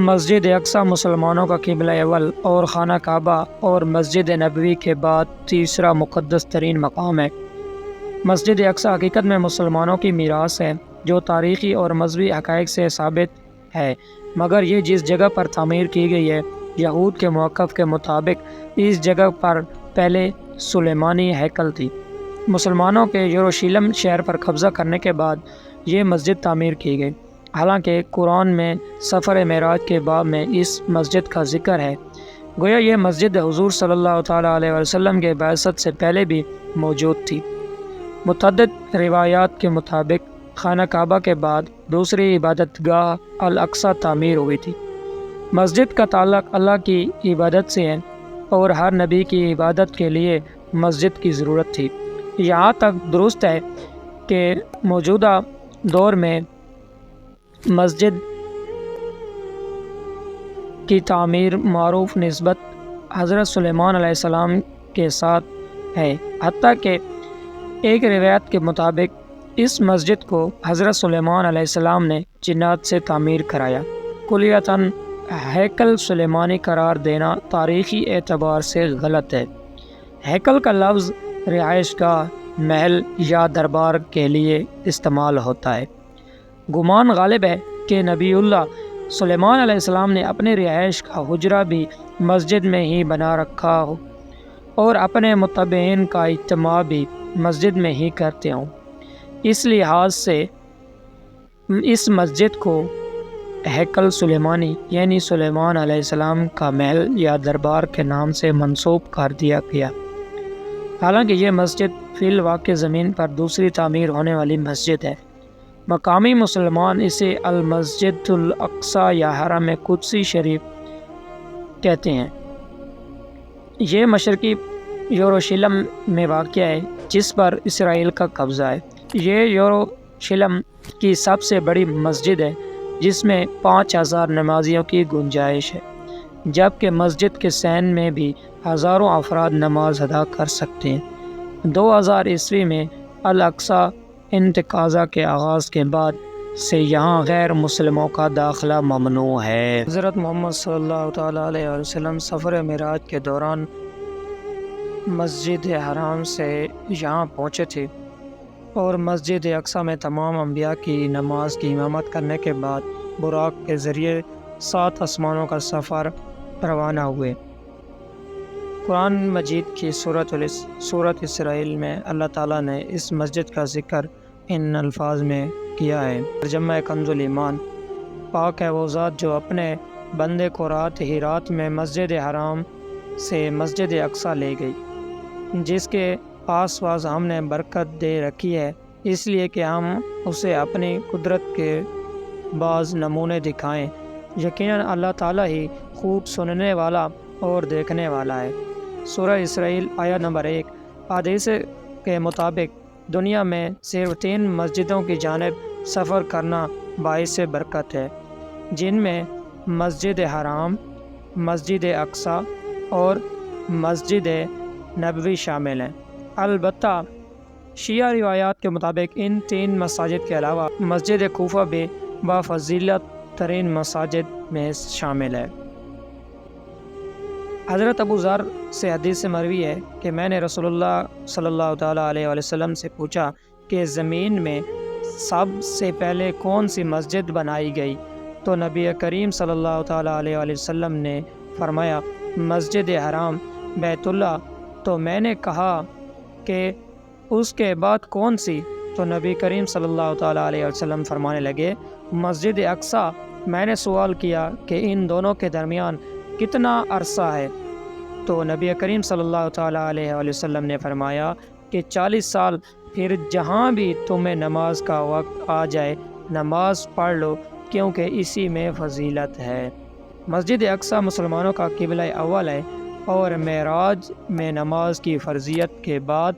مسجد اقصی مسلمانوں کا قبلہ اول اور خانہ کعبہ اور مسجد نبوی کے بعد تیسرا مقدس ترین مقام ہے۔ مسجد اقصی حقیقت میں مسلمانوں کی میراث ہے جو تاریخی اور مذہبی حقائق سے ثابت ہے، مگر یہ جس جگہ پر تعمیر کی گئی ہے، یہود کے موقف کے مطابق اس جگہ پر پہلے سلیمانی ہیکل تھی۔ مسلمانوں کے یروشلم شہر پر قبضہ کرنے کے بعد یہ مسجد تعمیر کی گئی۔ حالانکہ قرآن میں سفر معراج کے باب میں اس مسجد کا ذکر ہے، گویا یہ مسجد حضور صلی اللہ تعالیٰ علیہ وسلم کے بعثت سے پہلے بھی موجود تھی۔ متعدد روایات کے مطابق خانہ کعبہ کے بعد دوسری عبادت گاہ الاقصی تعمیر ہوئی تھی۔ مسجد کا تعلق اللہ کی عبادت سے ہے اور ہر نبی کی عبادت کے لیے مسجد کی ضرورت تھی۔ یہاں تک درست ہے کہ موجودہ دور میں مسجد کی تعمیر معروف نسبت حضرت سلیمان علیہ السلام کے ساتھ ہے، حتیٰ کہ ایک روایت کے مطابق اس مسجد کو حضرت سلیمان علیہ السلام نے جنات سے تعمیر کرایا۔ کلیتاً ہیکل سلیمانی قرار دینا تاریخی اعتبار سے غلط ہے۔ ہیکل کا لفظ رہائش گاہ، محل یا دربار کے لیے استعمال ہوتا ہے۔ گمان غالب ہے کہ نبی اللہ سلیمان علیہ السلام نے اپنے رہائش کا حجرہ بھی مسجد میں ہی بنا رکھا ہو اور اپنے متبعین کا اجتماع بھی مسجد میں ہی کرتے ہوں۔ اس لحاظ سے اس مسجد کو ہیکل سلیمانی یعنی سلیمان علیہ السلام کا محل یا دربار کے نام سے منسوب کر دیا گیا۔ حالانکہ یہ مسجد فی الواقع زمین پر دوسری تعمیر ہونے والی مسجد ہے۔ مقامی مسلمان اسے المسجد الاقصی یا حرم قدسی شریف کہتے ہیں۔ یہ مشرقی یروشلم میں واقع ہے جس پر اسرائیل کا قبضہ ہے۔ یہ یروشلم کی سب سے بڑی مسجد ہے جس میں 5000 نمازیوں کی گنجائش ہے، جبکہ مسجد کے صحن میں بھی ہزاروں افراد نماز ادا کر سکتے ہیں۔ 2000 عیسوی میں الاقصی انتقاضہ کے آغاز کے بعد سے یہاں غیر مسلموں کا داخلہ ممنوع ہے۔ حضرت محمد صلی اللہ تعالیٰ علیہ وسلم سفر معراج کے دوران مسجد حرام سے یہاں پہنچے تھے اور مسجد اقصی میں تمام انبیاء کی نماز کی امامت کرنے کے بعد براق کے ذریعے 7 آسمانوں کا سفر روانہ ہوئے۔ قرآن مجید کی سورۃ اسرائیل میں اللہ تعالیٰ نے اس مسجد کا ذکر ان الفاظ میں کیا ہے۔ ترجمہ کنز الایمان: پاک ہے وہ ذات جو اپنے بندے کو رات ہی رات میں مسجد حرام سے مسجد اقصی لے گئی، جس کے آس پاس ہم نے برکت دے رکھی ہے، اس لیے کہ ہم اسے اپنی قدرت کے بعض نمونے دکھائیں۔ یقیناً اللہ تعالیٰ ہی خوب سننے والا اور دیکھنے والا ہے۔ سورہ اسرائیل آیت نمبر 1۔ حدیث کے مطابق دنیا میں صرف 3 مسجدوں کی جانب سفر کرنا باعث برکت ہے، جن میں مسجد حرام، مسجد اقصی اور مسجد نبوی شامل ہیں۔ البتہ شیعہ روایات کے مطابق ان 3 مساجد کے علاوہ مسجد کوفہ بھی بافضیلت ترین مساجد میں شامل ہے۔ حضرت ابو ذر سے حدیث مروی ہے کہ میں نے رسول اللہ صلی اللہ تعالیٰ علیہ وسلم سے پوچھا کہ زمین میں سب سے پہلے کون سی مسجد بنائی گئی؟ تو نبی کریم صلی اللہ تعالیٰ علیہ وسلم نے فرمایا مسجد حرام، بیت اللہ۔ تو میں نے کہا کہ اس کے بعد کون سی؟ تو نبی کریم صلی اللہ تعالیٰ علیہ وسلم فرمانے لگے مسجد اقصی۔ میں نے سوال کیا کہ ان دونوں کے درمیان کتنا عرصہ ہے؟ تو نبی کریم صلی اللہ تعالیٰ علیہ وسلم نے فرمایا کہ 40 سال۔ پھر جہاں بھی تمہیں نماز کا وقت آ جائے نماز پڑھ لو، کیونکہ اسی میں فضیلت ہے۔ مسجد اقصی مسلمانوں کا قبلہ اول ہے اور معراج میں نماز کی فرضیت کے بعد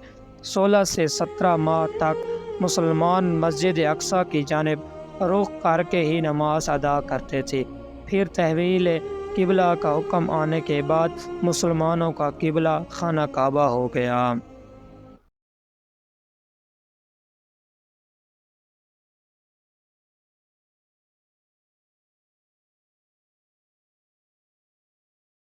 16 سے 17 ماہ تک مسلمان مسجد اقصی کی جانب رخ کر کے ہی نماز ادا کرتے تھے۔ پھر تحویل قبلہ کا حکم آنے کے بعد مسلمانوں کا قبلہ خانہ کعبہ ہو گیا۔